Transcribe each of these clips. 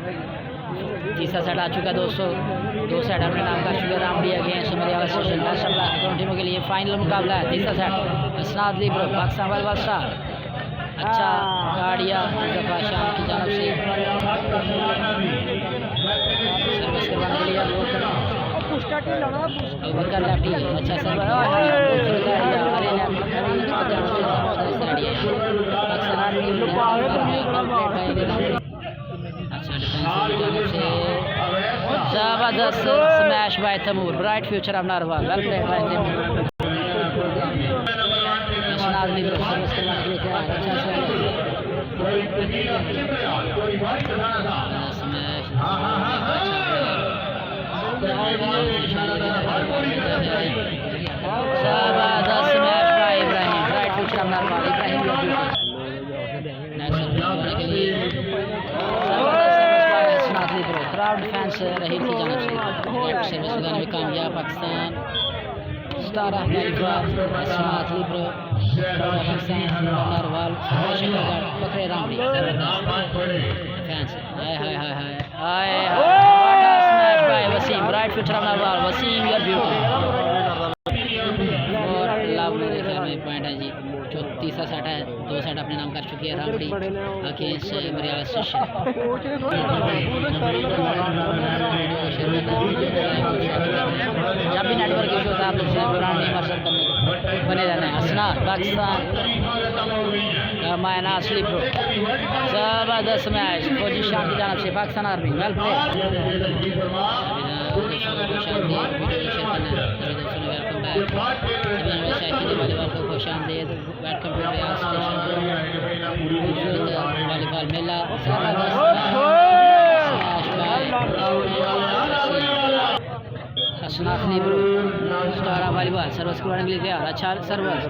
तीसरा सेट आ चुका है दोस्तों। 2 सेट अपने नाम कर चुके Ramdi against Mariyala station. Best of luck दोनों टीमों के लिए फाइनल मुकाबला है। तीसरा सेट असनाद लिब्रो पाकिस्तान वाले स्टार अच्छा गाड़िया शाम की जानब से सर्विस करवाने के लिए बकर लेफ्टी अच्छा सर्वर अच्छा डिफेंस से जबरदस्त smash by Taimur. Bright future of Narwal. Well played by Taimur. Asnad libero service करवाने के लिए तैयार। अच्छा स्मैश जबरदस्त smash by Ibrahim. Bright future of Narwal. Ibrahim next service करवाने के लिए क्राउड फैंस रहील की जानब से सर्विस करने में कामयाब Pakistan star of Narwal Asnad libero Pakistan Narwal फकरे Ramdi fans hi hi hi hi hi smash by Waseem. Bright future of Narwal Waseem your beauty और लव मेरे ख्याल में पॉइंट है जी। जो तीसरा सेट है 2 सेट अपने नाम कर चुकी है रामडी अगेंस्ट मरियाला स्टेशन। जब भी नेटवर्क इशू होता है आप लोग दौरान नहीं मर्सर करने बने रहना है। असनाद पाकिस्तान मायना स्लिप जबरदस्त मैच फौजी शान की जानब से पाकिस्तान आर्मी। वेल प्ले खुशामदीद welcome to Riyal station volleyball मेला। Asnad libero star volleyball service करवाने के लिए तैयार। अच्छा सर्विस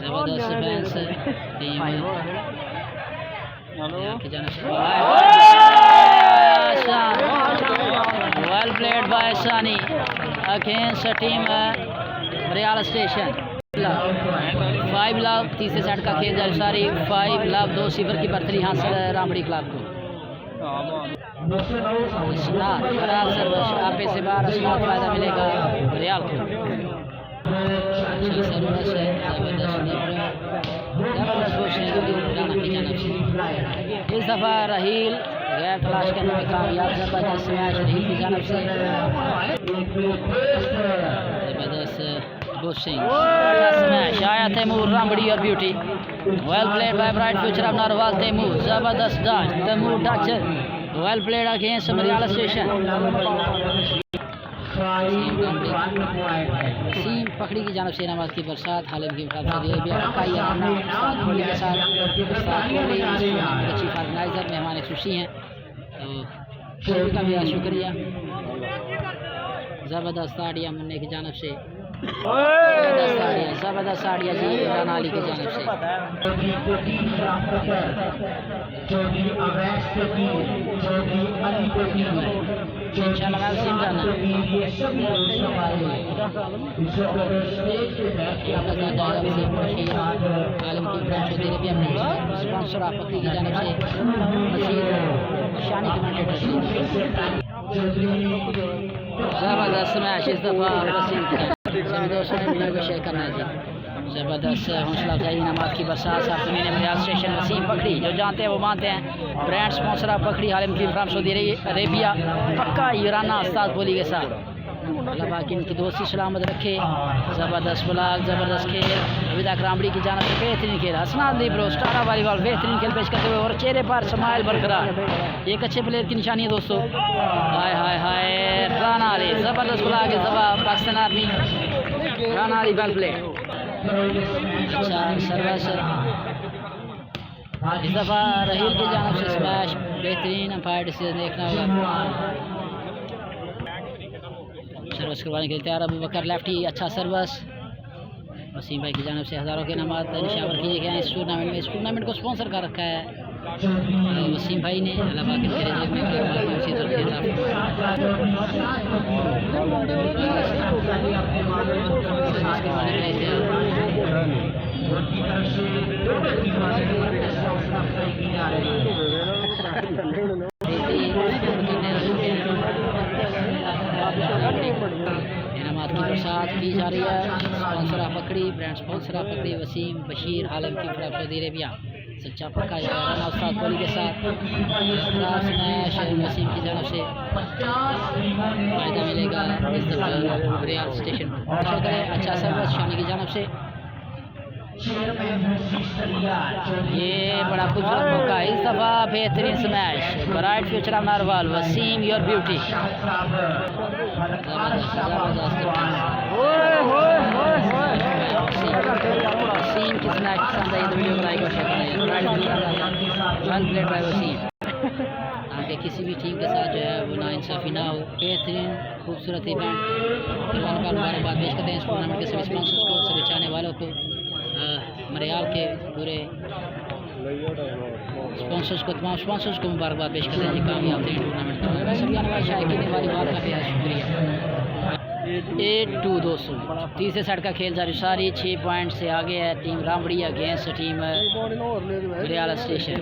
जबरदस्त fans team well played by Sani against team Riyal station. 5 love तीसरे सेट का खेल जारी सारी 5 लव 2-0 की बर्तरी हासिल है रामडी क्लब को। खराब सर्विस आपे से बाहर असनाद फायदा मिलेगा रियाल को। सर्विस है इस दफ़ा रहील गैर तलाश करने में कामयाब। जबरदस्त मैच रहील की जानब से जबरदस्त बुशिंग स्मैश आया तैमूर रामडी और beauty. Well played by bright future of Narwal Taimur. जबरदस्त touch Taimur touch well played against Mariyala station. सीम पकड़ी की जानब से नमाज की बरसात हालिम की अच्छी फर्टिलाइजर मेहमान खुशी हैं तो का भी शुक्रिया। ज़बरदस्त साड़िया मुन्ने की जानब से जबरदस्त साड़िया जी राना अली की जानब से। स्पॉन्सर आप की जानब से शानी कमेंटेटर जबरदस्त मैच इस दफ़ा सभी दोस्तों ने वीडियो को शेयर करना है जी। ज़बरदस्त हौसला अफजाई इनामात की बरसात साफ ज़मीन रियाल स्टेशन वसीम पकड़ी जो जानते हैं वो मानते हैं। ब्रांड स्पॉन्सर आप पकड़ी हालिम की फ्राम सऊदी अरेबिया पक्का ईराना उस्ताद बोली के साथ। अल्लाह बाकी इनकी दोस्ती सलामत रखे। ज़बरदस्त ब्लॉग ज़बरदस्त खेल अभी तक रामडी की जानब से बेहतरीन खेल। असनाद लिब्रो स्टार वॉलीबॉल बेहतरीन खेल पेश करते हुए और चेहरे पर स्माइल बरकरार एक अच्छे प्लेयर की निशानी है दोस्तों। हाय हाय हाय राना अली ज़बरदस्त ब्लॉग इस दफ़ा Pakistan army Rana Ali well play. अच्छा सर्विस इस दफ़ा रहील की जानब से स्मैश बेहतरीन अंपायर डिसीजन देखना होगा। सर्विस करवाने के लिए तैयार अबू बकर लेफ्टी। अच्छा सर्विस वसीम भाई की जानब से हज़ारों के इनामात निशावर किए गए हैं इस टूर्नामेंट में। इस टूर्नामेंट को स्पॉन्सर कर रखा है वसीम भाई ने। अल्लाह पाक इनके रिज़्क़ में उसी तरह हैंड्स बहुत सारा पकड़ी वसीम बशीर आलम की तरफ सऊदी अरेबिया सच्चा पक्का जाएगा उस्ताद कोहली के साथ स्मैश वसीम की जानब से फायदा मिलेगा इस दफा रियाल स्टेशन अच्छा सर्विस शानी की जानब से ये बड़ा खूबसूरत मौका इस दफा बेहतरीन smash bright future of Narwal Waseem your beauty Waseem की स्मैश पसंद आई तो वीडियो को लाइक और शेयर करें वेल प्लेड बाय वसीम आगे किसी भी टीम के साथ जो है वो नाइंसाफ़ी ना हो बेहतरीन खूबसूरत इवेंट करवाने का मुबारकबाद पेश करते हैं इस टूर्नामेंट के सभी स्पॉन्सर्स को सभी चाहने वालों को मरियाल के पूरे स्पॉन्सर्स को तमाम स्पॉन्सर्स को मुबारकबाद पेश करते हैं कामयाब थे टूर्नामेंट में सभी आने वाले शायकीन वाली बात का बेहद शुक्रिया 8-2 दोस्तों तीसरे सेट का खेल जारी सारी 6 पॉइंट से आगे है team Rambadi against team Riyal station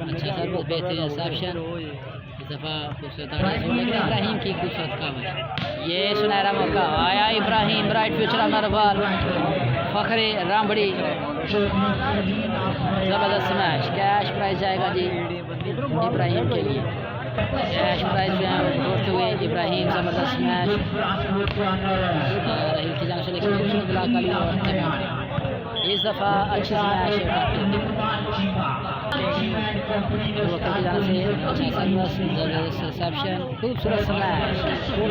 अच्छा सर बहुत बेहतरीन रिसेप्शन इस दफ़ा खूबसूरत इब्राहिम की खूबसूरत कामश ये सुनहरा मौका आया Ibrahim bright future of Narwal फखरे रामबड़ी ज़बरदस्त स्मैश कैश प्राइज जाएगा जी इब्राहिम के लिए कैश प्राइज जो है उठते हुए इब्राहिम ज़बरदस्त स्मैश राहिल की जानब से लेकिन खूबसूरत ब्लॉक वाली और इस दफ़ा अच्छी स्मैश की जानब से अच्छा सर्विस रिसेप्शन खूबसूरत स्मैश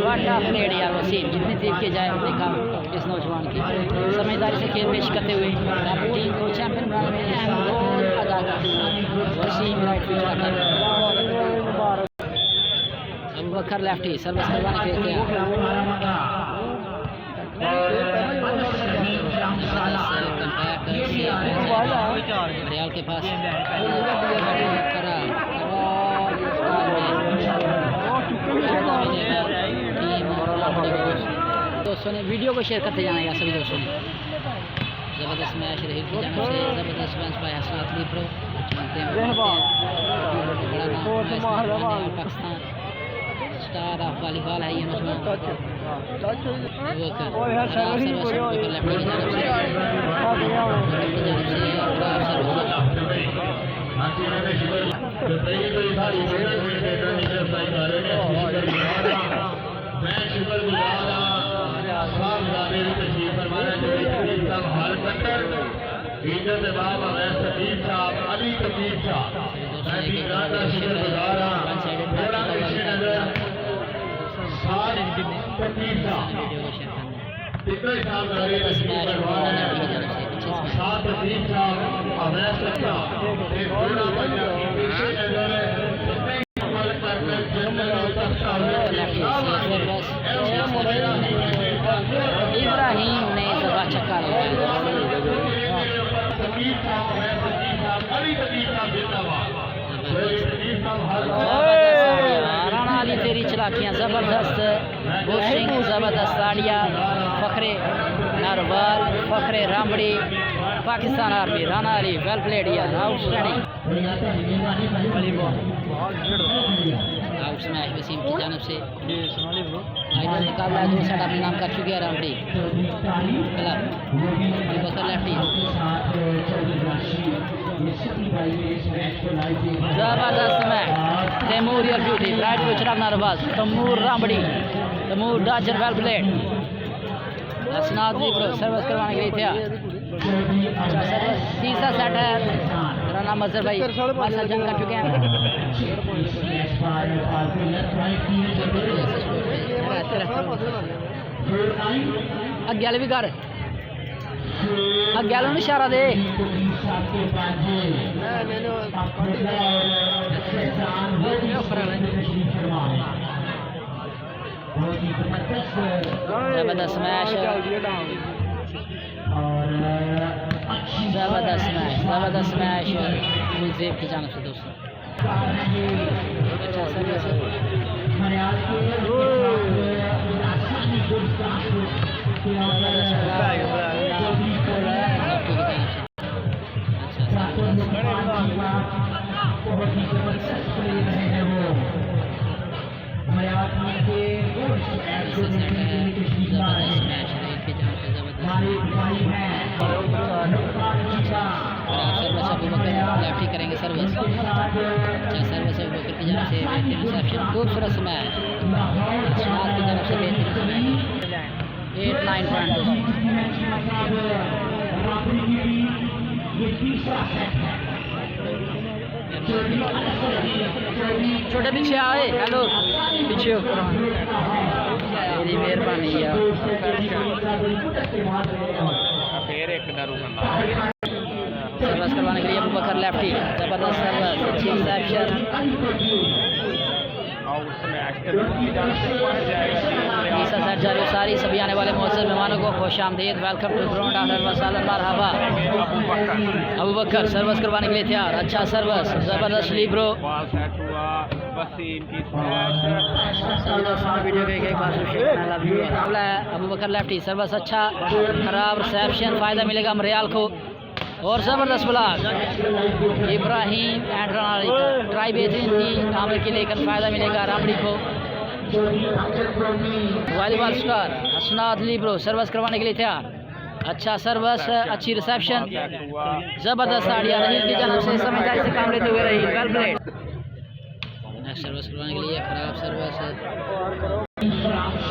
वाटा प्लेड यार वसीम जितनी तारीफ की जाए उतनी कम इस नौजवान की समझदारी से खेल पेश करते हुए अपनी टीम को चैंपियन बनाने में अहम रोल अदा करते हुए वसीम राइट अबू बकर लेफ्टी सर्विस करवाने के लिए रियाल के पास दोस्तों ने वीडियो को शेयर करते जाएगा सभी दोस्तों ने ज़बरदस्त मैच रही की जानब से ज़बरदस्त मैच बाय हसनात प्रो जानते हैं पाकिस्तान स्टार ऑफ वॉलीबॉल है ये नौजवान इब्राहिम ने दफा छक्का राणा अली तेरी चलाकियाँ ज़बरदस्त बॉक्सिंग ज़बरदस्त साड़िया फखरे नारवाल फखरे Rambadi Pakistan army Rana Ali well played यार आउटस्टैंडिंग आउट स्मैश वसीम की जानब से आइडल मुकाबला 2 सेट अपने नाम कर चुके हैं रामबड़ी क्लब बकर लेफ्टी ज़बरदस्त match Taimur your beauty bright future of Narwal Taimur रामबड़ी तैमूर डाचर वेल प्लेड हसनात सर्विस करवाने के लिए थे अच्छा सर्विस तीसरा सेट है मेरा नाम अजहर भाई जंग कर चुके हैं अग्गल भी कर अग्गल इशारा दे ज़बरदस्त स्मैश ज़बरदस्त स्मैश गुलजेब की जानब से दोस्तों अच्छा सर्विस करेंगे सर्विस। अच्छा सर्विस है अबूबकर की जानब से बेहतरीन रिसेप्शन, खूबसूरत स्मैश हसनात की जानब से बेहतरीन स्मैश 8-9 पॉइंट। छोटे पीछे आए, हेलो पीछे मेरी मेहरबानी यार। सर्विस करवाने के लिए अबूबकर लेफ्टी, जबरदस्त सर्विस, अच्छी रिसेप्शन। जारी सारी सभी आने वाले मौजूद मेहमानों को खुश आमदीद, वेलकम टू ग्राउंड, अहलन व सहलन मरहबा। अबूबकर सर्विस करवाने के लिए तैयार, अच्छा सर्विस, जबरदस्त लीब्रो। वीडियो के एक बार अबूबकर लेफ्टी सर्विस अच्छा, खराब रिसेप्शन, फ़ायदा मिलेगा मरियाल को। और ज़बरदस्त block Ibrahim and Rana, try बेहतरीन थी आमिर की, लेकिन फ़ायदा मिलेगा रामड़ी को। वॉलीबॉल स्टार हसनात लीब्रो सर्विस करवाने के लिए तैयार, अच्छा सर्विस, अच्छी रिसेप्शन, ज़बरदस्त आड़िया रहील की जानब से समझदारी से काम लेते हुए रही, वेल प्लेड। नेक्स्ट सर्विस करवाने के लिए खराब सर्विस,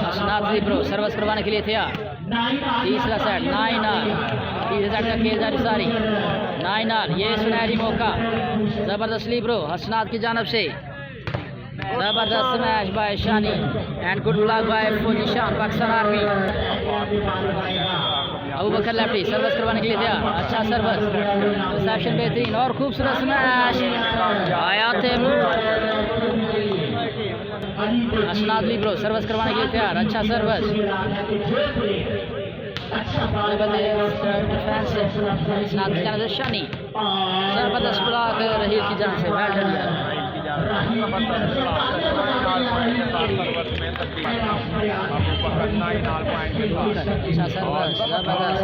हसनात लीब्रो सर्विस करवाने के लिए तैयार, तीसरा सेट 9-9, तीसरे सेट का खेल जारी सारी 9-9। ये सुनहरी मौका, ज़बरदस्त लीब्रो हसनात की जानब से, ज़बरदस्त smash by Shani and good block by position Pakistan army. Abubakar lefty service करवाने के लिए तैयार, अच्छा सर्विस, रिसेप्शन बेहतरीन और खूबसूरत स्मैश आया थे। हसनात लीब्रो सर्विस करवाने के लिए तैयार, अच्छा सर्विस, डिफेंस हसनात की जानब से शानी, ज़बरदस्त ब्लॉक रहील की जानब से, वेल डन। अच्छा सर्विस, ज़बरदस्त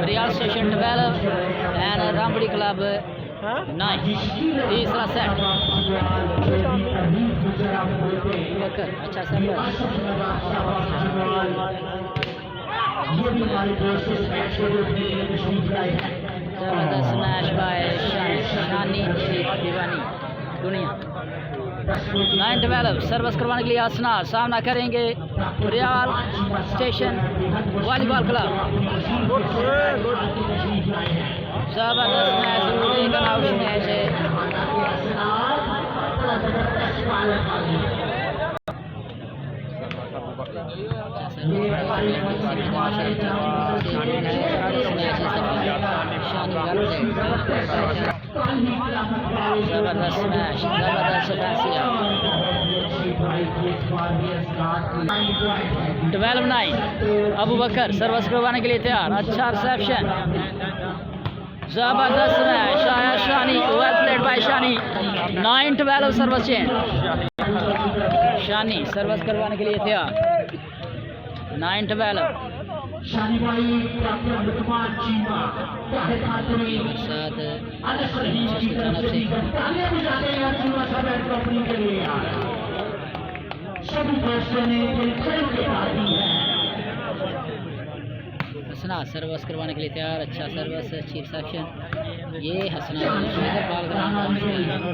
रियाल स्टेशन 12 एंड रामबड़ी क्लब 9, तीसरा सेट। अच्छा सर्विस, जबरदस्त स्मैश बाय शानी दीवानी दुनिया। 9-12 सर्विस करवाने के लिए हसनात सामना करेंगे रियाल स्टेशन वॉलीबॉल क्लब। जबरदस्त मैच है, जबरदस्त मैच, जबरदस्त 12-9 अबूबकर सर्विस करवाने के लिए तैयार, अच्छा रिसेप्शन, जबरदस्त मैच आया Shani, well played by Shani. 9-12 service change, Shani service करवाने के लिए तैयार, 9-12 हसनात सर्विस करवाने के लिए तैयार, अच्छा सर्विस, अच्छी रिसेप्शन। ये हसनात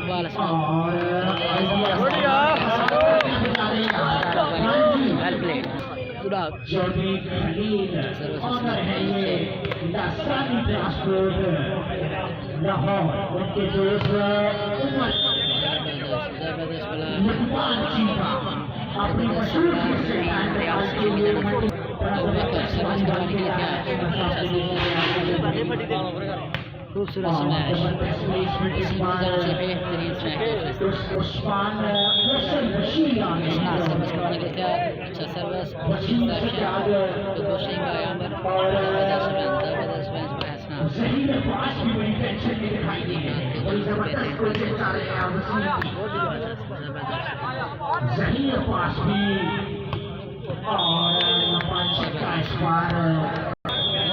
बॉल वेल प्लेड खूबसूरत स्मैश, बेहतरीन स्मैश, सर्विस करवाने के लिए तैयार, अच्छा सर्विस, अच्छी रिसेप्शन, जबरदस्त मैच बाय हसनात।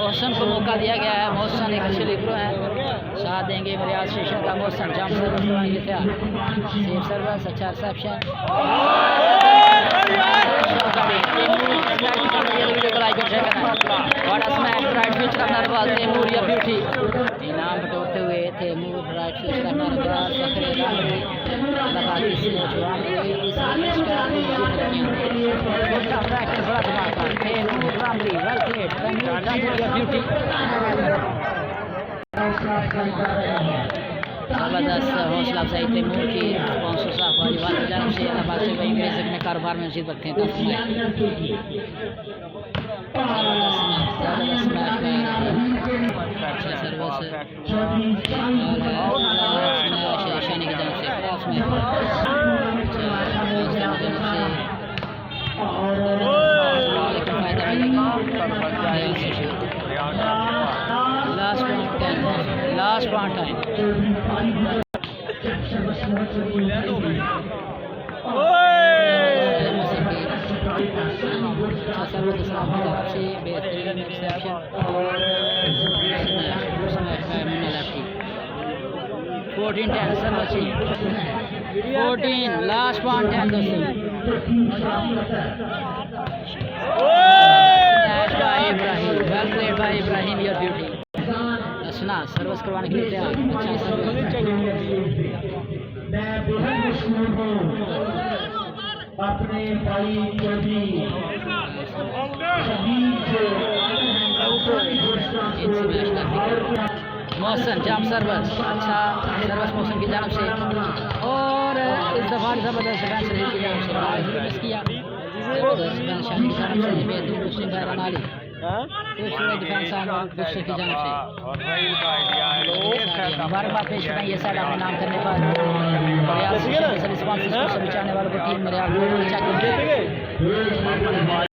मोहसन को मौका दिया गया है। मोहसन एक अच्छे लिब्रो है, साथ देंगे रियाज स्टेशन का। मोहसन जंप सर्विस करवाने के लिए तैयार, सेफ सर्विस, अच्छा रिसेप्शन। बड़ा स्मैश राइट पिच करना बॉल तैमूर या ब्यूटी इनाम बटोरते हुए तैमूर राइट पिच करना बॉल फखरे रामरी लगाती से जवान छोटा ब्रैकेट बड़ा धमाका तैमूर रामरी वेल प्लेड तैमूर या ब्यूटी। जबरदस्त हौसला अफजाई तैमूर की स्पॉन्सर साहब वालीबाल की जानब से इलाहाबाद से वही अंग्रेज में कारोबार में नसीब रखते हैं। अच्छा सर्विस शानी की जानब से फायदा मिलेगा। लास्ट पॉइंट टाइम से बेहतरीन रिसेप्शन 14-10 सर्विस 14 लास्ट पॉइंट 10 दोस्तों। Ibrahim well played bye Ibrahim your beauty. असना सर्विस करवाने के लिए तैयार, अच्छा सर्विस। अपने भाई को भी मोहसन जंप सर्विस, अच्छा सर्विस मोहसन की जानब से। और इस दफा जबरदस्त डिफेंस की जानब से मिस किया। शानी की जानब से बेहतरीन दूसरी बैरनाली डिफेंस दूसरे की जानब से मुबारकबाद पेश करें ये साइड अपने नाम करने पर सभी स्पॉन्सर्स को, सभी चाहने वालों को टीम में